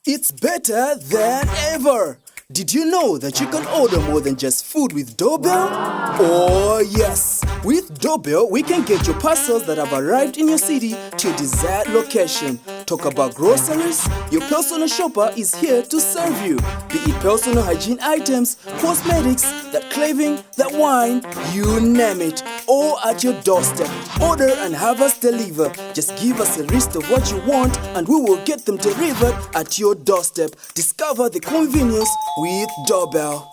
It's better than ever! Did you know that you can order more than just food with Doorbell? Oh yes! With Doorbell, we can get your parcels that have arrived in your city to your desired location. Talk about groceries? Your personal shopper is here to serve you. Be it personal hygiene items, cosmetics, that clothing, that wine, you name it. All at your doorstep. Order and have us deliver. Just give us a list of what you want and we will get them delivered at your doorstep. Discover the convenience with Doorbell.